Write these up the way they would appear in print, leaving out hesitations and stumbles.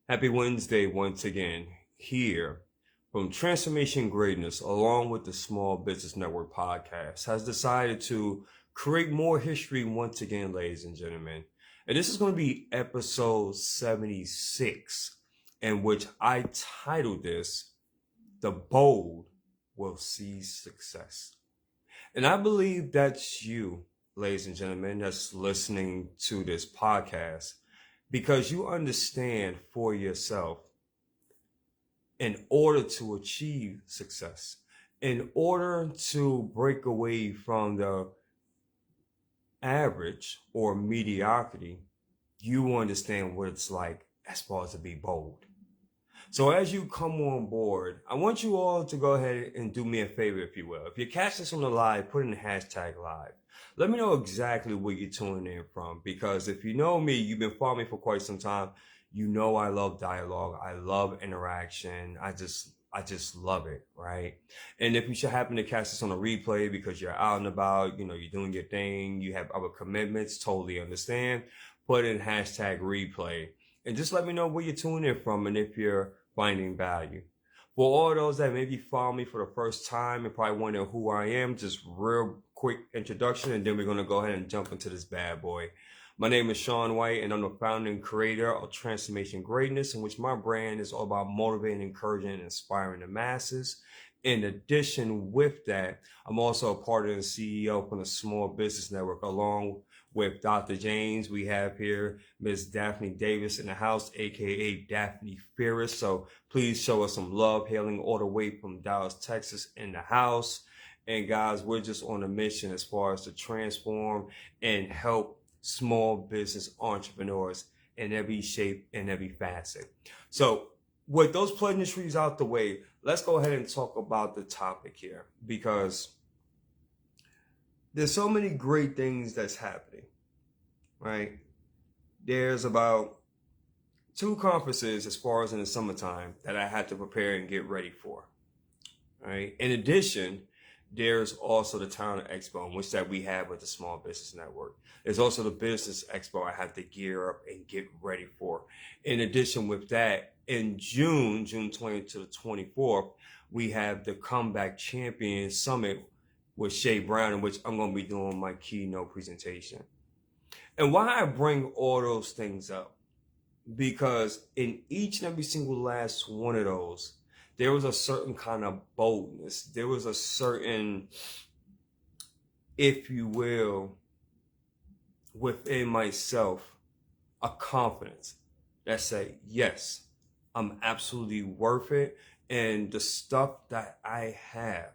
Happy Wednesday once again, here from Transformation Greatness, along with the Small Business Network podcast, has decided to create more history once again, ladies and gentlemen. And this is going to be episode 76, in which I titled this, The Bold Will Seize Success. And I believe that's you, ladies and gentlemen, that's listening to this podcast, because you understand for yourself, in order to achieve success, in order to break away from the average or mediocrity, you understand what it's like as far as to be bold. So as you come on board, I want you all to go ahead and do me a favor, if you will. If you catch this on the live, put in the hashtag live. Let me know exactly where you're tuning in from, because if you know me, you've been following me for quite some time, you know I love dialogue. I love interaction. I just love it, right? And if you should happen to catch this on a replay because you're out and about, you're doing your thing, you have other commitments, totally understand. Put in hashtag replay. And just let me know where you're tuning in from and if you're finding value. For all those that maybe follow me for the first time and probably wonder who I am, just real quick introduction, and then we're going to go ahead and jump into this bad boy. My name is Sean White, and I'm the founder and creator of Transformation Greatness, in which my brand is all about motivating, encouraging, and inspiring the masses. In addition with that, I'm also a part of the CEO from the Small Business Network, along with Dr. James. We have here Ms. Daphne Davis in the house, aka Daphne Ferris. So please show us some love, hailing all the way from Dallas, Texas in the house. And guys, we're just on a mission as far as to transform and help small business entrepreneurs in every shape and every facet. So with those pleasantries out the way, let's go ahead and talk about the topic here, because there's so many great things that's happening, right? There's about 2 conferences as far as in the summertime that I had to prepare and get ready for, right? In addition, there's also the Talent Expo, in which that we have with the Small Business Network. There's also the Business Expo I have to gear up and get ready for. In addition with that, in June 20th to the 24th, we have the Comeback Champion Summit with Shay Brown, in which I'm going to be doing my keynote presentation. And why I bring all those things up? Because in each and every single last one of those, there was a certain kind of boldness. There was a certain, if you will, within myself, a confidence that say, yes, I'm absolutely worth it. And the stuff that I have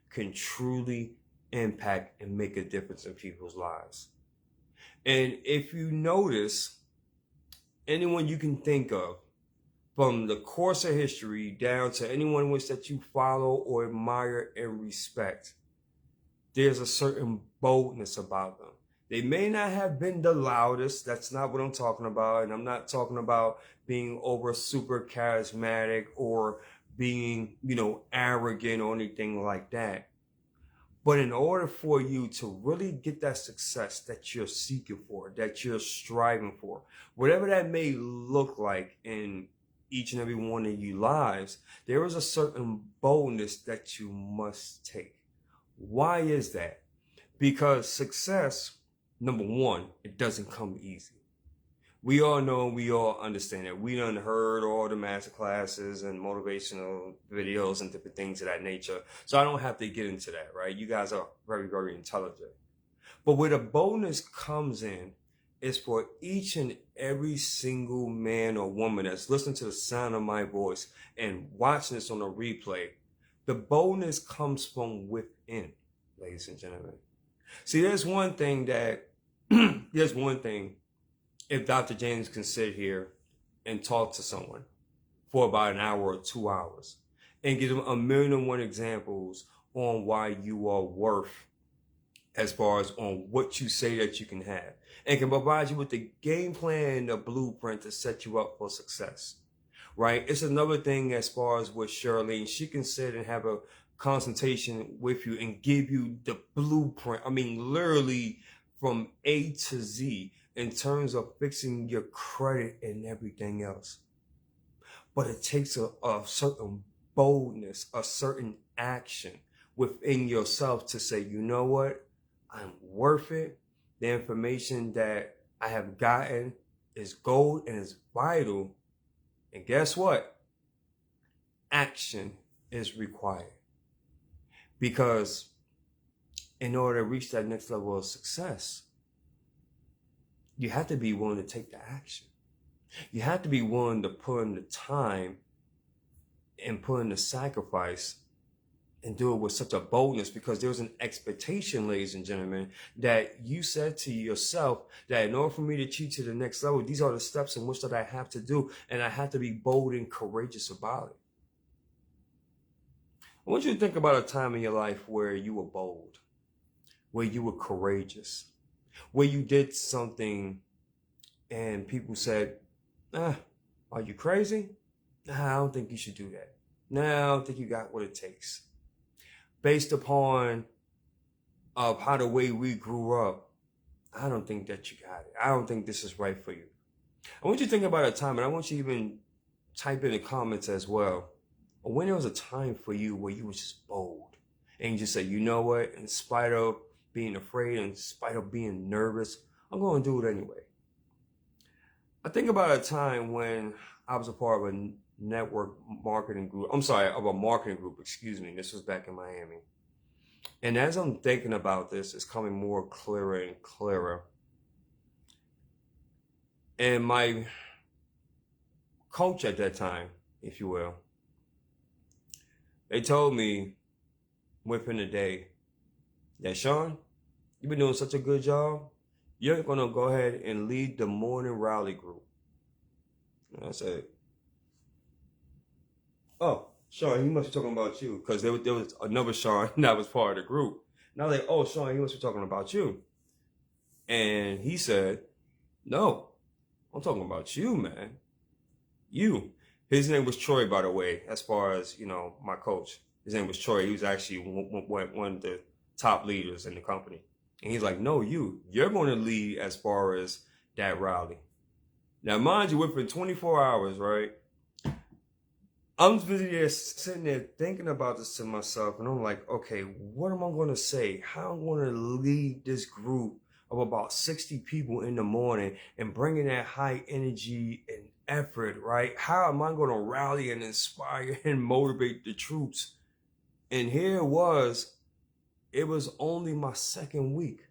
can truly impact and make a difference in people's lives. And if you notice, anyone you can think of, from the course of history down to anyone which that you follow or admire and respect, there's a certain boldness about them. They may not have been the loudest. That's not what I'm talking about. And I'm not talking about being over super charismatic or being, arrogant or anything like that. But in order for you to really get that success that you're seeking for, that you're striving for, whatever that may look like in each and every one of you lives, there is a certain boldness that you must take. Why is that? Because success, number one, it doesn't come easy. We all know, we all understand that. We done heard all the master classes and motivational videos and different things of that nature. So I don't have to get into that, right? You guys are very, very intelligent. But where the boldness comes in is for each and every single man or woman that's listening to the sound of my voice and watching this on a replay. The boldness comes from within, ladies and gentlemen. See, there's one thing if Dr. James can sit here and talk to someone for about an hour or 2 hours and give them 1,000,001 examples on why you are worth, as far as on what you say that you can have, and can provide you with the game plan, the blueprint to set you up for success, right? It's another thing as far as with Shirley. She can sit and have a consultation with you and give you the blueprint. I mean, literally from A to Z in terms of fixing your credit and everything else. but it takes a certain boldness, a certain action within yourself to say, you know what, I'm worth it. The information that I have gotten is gold and is vital. And guess what? Action is required. Because in order to reach that next level of success, you have to be willing to take the action. You have to be willing to put in the time and put in the sacrifice and do it with such a boldness, because there's an expectation, ladies and gentlemen, that you said to yourself that in order for me to achieve to the next level, these are the steps in which that I have to do, and I have to be bold and courageous about it. I want you to think about a time in your life where you were bold, where you were courageous, where you did something and people said, are you crazy? Nah, I don't think you should do that. Nah, I don't think you got what it takes. Based upon how the way we grew up, I don't think that you got it. I don't think this is right for you. I want you to think about a time, and I want you to even type in the comments as well, when there was a time for you where you were just bold and you just said, you know what, in spite of being afraid, in spite of being nervous, I'm going to do it anyway. I think about a time when I was a part of a network marketing group. Of a marketing group, excuse me. This was back in Miami. And as I'm thinking about this, it's coming more clearer and clearer. And my coach at that time, if you will, they told me within a day that, Sean, you've been doing such a good job. You're going to go ahead and lead the morning rally group. And I said, oh, Sean, he must be talking about you, because there was another Sean that was part of the group. And I was like, oh, Sean, he must be talking about you. And he said, no, I'm talking about you, man. You. His name was Troy, by the way, as far as, my coach. His name was Troy. He was actually one of the top leaders in the company. And he's like, no, you're going to lead as far as that rally. Now, mind you, within 24 hours, right? I'm sitting there thinking about this to myself, and I'm like, okay, what am I going to say? How am I going to lead this group of about 60 people in the morning and bringing that high energy and effort, right? How am I going to rally and inspire and motivate the troops? And here it was only my second week,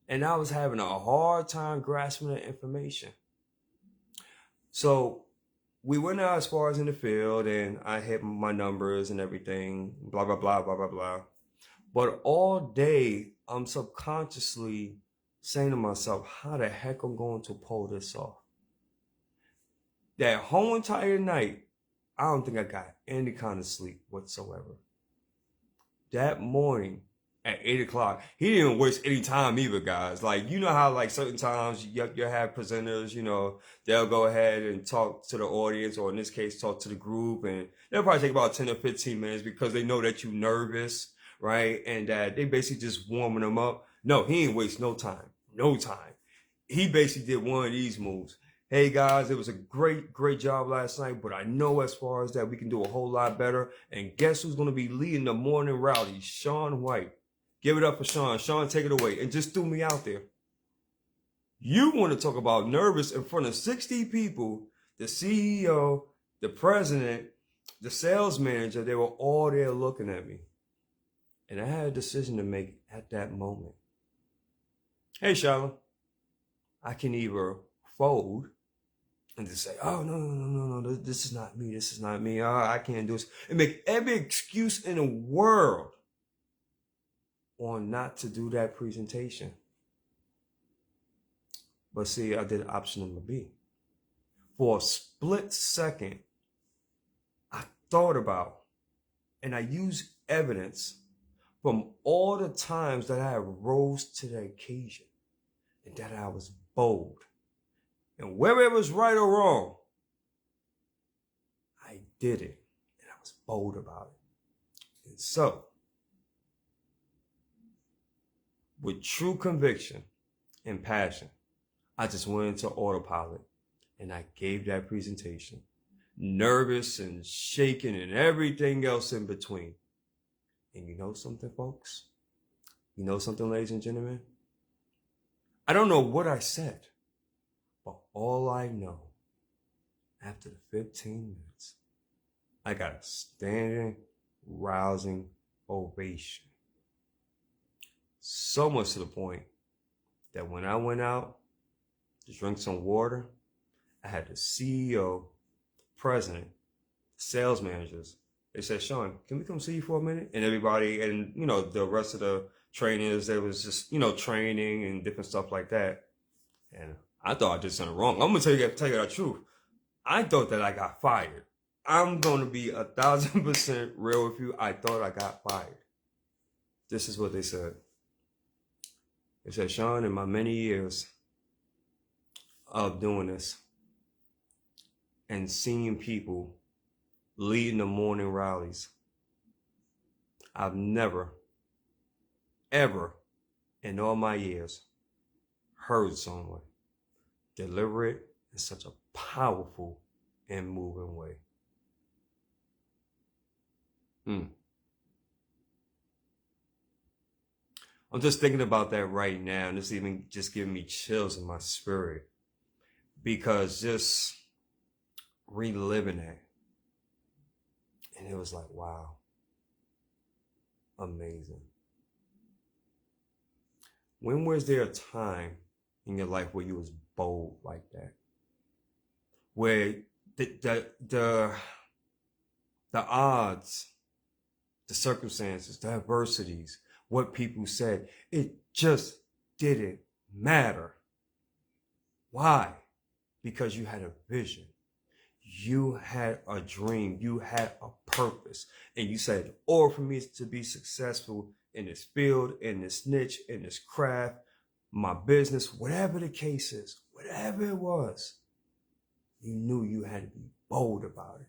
and I was having a hard time grasping the information. So we went out as far as in the field, and I hit my numbers and everything, blah, blah, blah, blah, blah, blah. But all day, I'm subconsciously saying to myself, how the heck I'm going to pull this off? That whole entire night, I don't think I got any kind of sleep whatsoever. That morning at 8 o'clock, he didn't waste any time either, guys. Like, you know how, like, certain times you have presenters, they'll go ahead and talk to the audience, or in this case, talk to the group, and they'll probably take about 10 or 15 minutes because they know that you're nervous, right? And that they basically just warming them up. No, he ain't waste no time. No time. He basically did one of these moves. Hey guys, it was a great job last night, but I know as far as that we can do a whole lot better. And guess who's going to be leading the morning rally? Sean White. Give it up for Sean. Sean, take it away. And just threw me out there. You want to talk about nervous in front of 60 people, the CEO, the president, the sales manager, they were all there looking at me. And I had a decision to make at that moment. Hey, Charlotte, I can either fold and just say, oh, no, this is not me. Oh, I can't do this. And make every excuse in the world on not to do that presentation. But see, I did option number B. For a split second, I thought about, and I used evidence from all the times that I rose to the occasion and that I was bold. And whether it was right or wrong, I did it, and I was bold about it. And so, with true conviction and passion, I just went into autopilot, and I gave that presentation. nervous and shaking and everything else in between. And you know something, folks? You know something, ladies and gentlemen? I don't know what I said, but all I know, after the 15 minutes, I got a standing, rousing ovation. So much to the point that when I went out to drink some water, I had the CEO, president, sales managers. They said, Sean, can we come see you for a minute? And everybody, and the rest of the trainers, there was just, training and different stuff like that. And I thought I did something wrong. I'm gonna tell you the truth. I thought that I got fired. I'm gonna be 1,000% real with you. I thought I got fired. This is what they said. They said, Sean, in my many years of doing this and seeing people leading the morning rallies, I've never, ever in all my years heard someone deliver it in such a powerful and moving way. I'm just thinking about that right now, and it's even just giving me chills in my spirit, because just reliving that, and it was like, wow, amazing. When was there a time in your life where you was bold like that, where the odds, the circumstances, the adversities, what people said, it just didn't matter? Why? Because you had a vision. You had a dream. You had a purpose. And you said, in order for me to be successful in this field, in this niche, in this craft, my business, whatever the case is, whatever it was, you knew you had to be bold about it.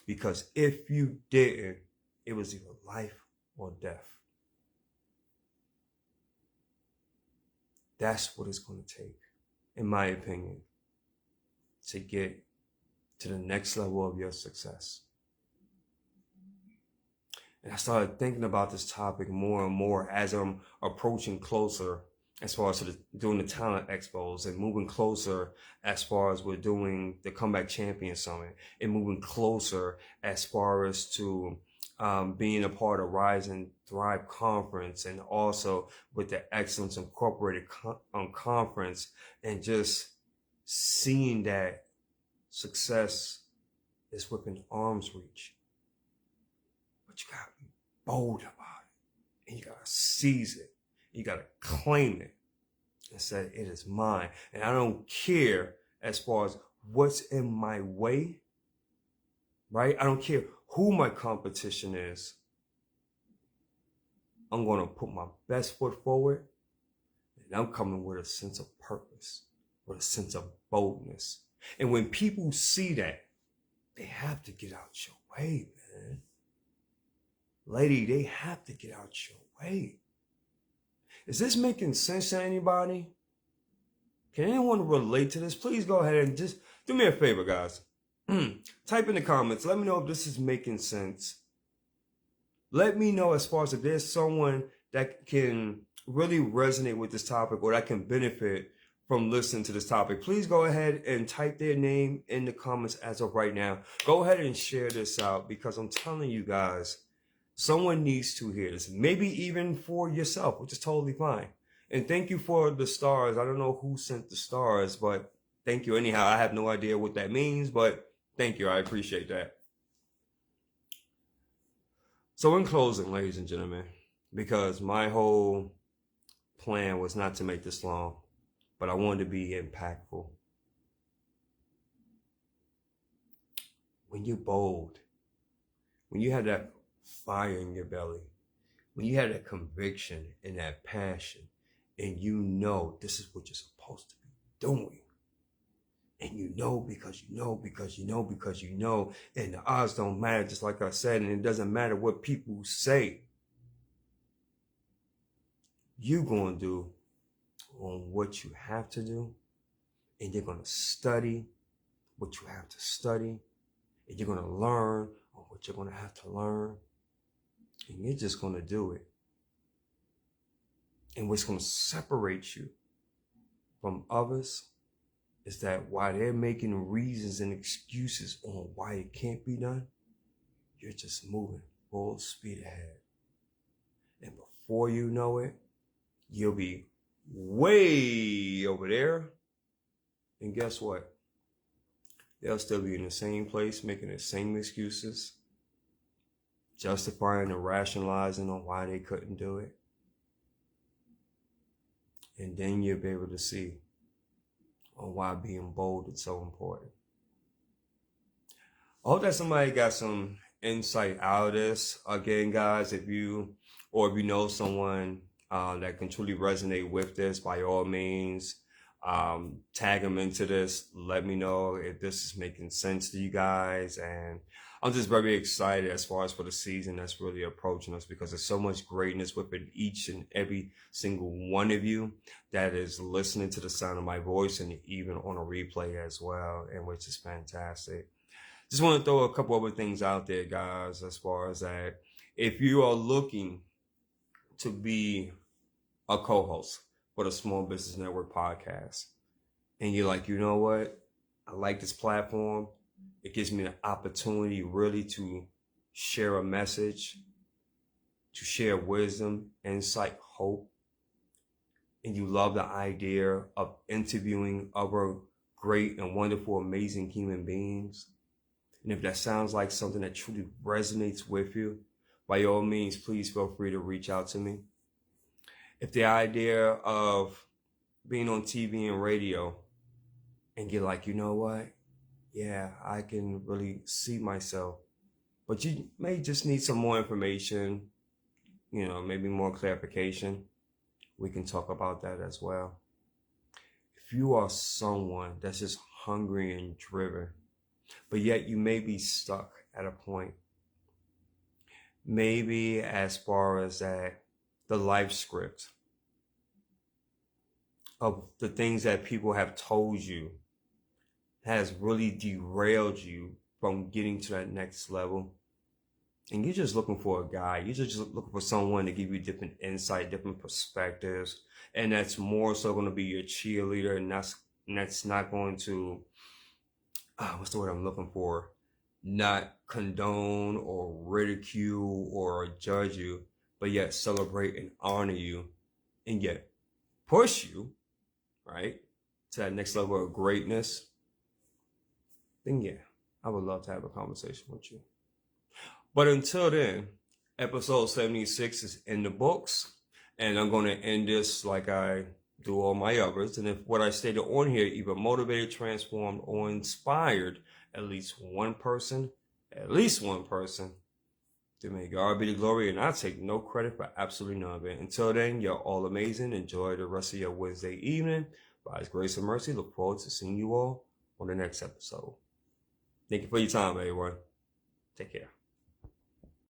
Because if you didn't, it was either life or death. That's what it's going to take, in my opinion, to get to the next level of your success. And I started thinking about this topic more and more as I'm approaching closer as far as doing the talent expos, and moving closer as far as we're doing the Comeback Champion Summit, and moving closer as far as to being a part of Rise and Thrive Conference, and also with the Excellence Incorporated Conference, and just seeing that success is within arm's reach. But you gotta be bold about it, and you gotta seize it. You gotta claim it and say, it is mine. And I don't care as far as what's in my way, right? I don't care who my competition is. I'm gonna put my best foot forward, and I'm coming with a sense of purpose, with a sense of boldness. And when people see that, they have to get out your way, man. Lady, they have to get out your way. Is this making sense to anybody? Can anyone relate to this? Please go ahead and just do me a favor, guys. Type in the comments. Let me know if this is making sense. Let me know as far as if there's someone that can really resonate with this topic, or that can benefit from listening to this topic. Please go ahead and type their name in the comments as of right now. Go ahead and share this out, because I'm telling you guys, someone needs to hear this. Maybe even for yourself, which is totally fine. And thank you for the stars. I don't know who sent the stars, but thank you anyhow. I have no idea what that means, but thank you. I appreciate that. So in closing, ladies and gentlemen, because my whole plan was not to make this long, but I wanted to be impactful. When you're bold, when you have that fire in your belly, when you have that conviction and that passion, and you know this is what you're supposed to be doing, and you know because you know because you know because you know, and the odds don't matter, just like I said, and it doesn't matter what people say, you're going to do on what you have to do, and you're going to study what you have to study, and you're going to learn on what you're going to have to learn, and you're just going to do it. And what's going to separate you from others is that while they're making reasons and excuses on why it can't be done, you're just moving full speed ahead. And before you know it, you'll be way over there. And guess what? They'll still be in the same place, making the same excuses, justifying and rationalizing on why they couldn't do it. And then you'll be able to see on why being bold is so important. I hope that somebody got some insight out of this. Again, guys, if you know someone that can truly resonate with this, by all means, tag them into this. Let me know if this is making sense to you guys. And I'm just very excited as far as for the season that's really approaching us, because there's so much greatness within each and every single one of you that is listening to the sound of my voice, and even on a replay as well, and which is fantastic. Just want to throw a couple other things out there, guys, as far as that. If you are looking to be a co-host for the Small Business Network podcast, and you're like, you know what? I like this platform. It gives me the opportunity really to share a message, to share wisdom, insight, hope. And you love the idea of interviewing other great and wonderful, amazing human beings. And if that sounds like something that truly resonates with you, by all means, please feel free to reach out to me. If the idea of being on TV and radio, and you're like, you know what? Yeah, I can really see myself, but you may just need some more information, maybe more clarification. We can talk about that as well. If you are someone that's just hungry and driven, but yet you may be stuck at a point, maybe as far as that, the life script of the things that people have told you has really derailed you from getting to that next level. And you're just looking for a guide. You're just looking for someone to give you different insight, different perspectives. And that's more so going to be your cheerleader. And that's not going to, what's the word I'm looking for? Not condone or ridicule or judge you, but yet celebrate and honor you, and yet push you, right, to that next level of greatness. Then yeah, I would love to have a conversation with you. But until then, episode 76 is in the books, and I'm going to end this like I do all my others. And if what I stated on here either motivated, transformed, or inspired at least one person, then may God be the glory, and I take no credit for absolutely none of it. Until then, you're all amazing. Enjoy the rest of your Wednesday evening. By His grace and mercy, look forward to seeing you all on the next episode. Thank you for your time, everyone. Take care.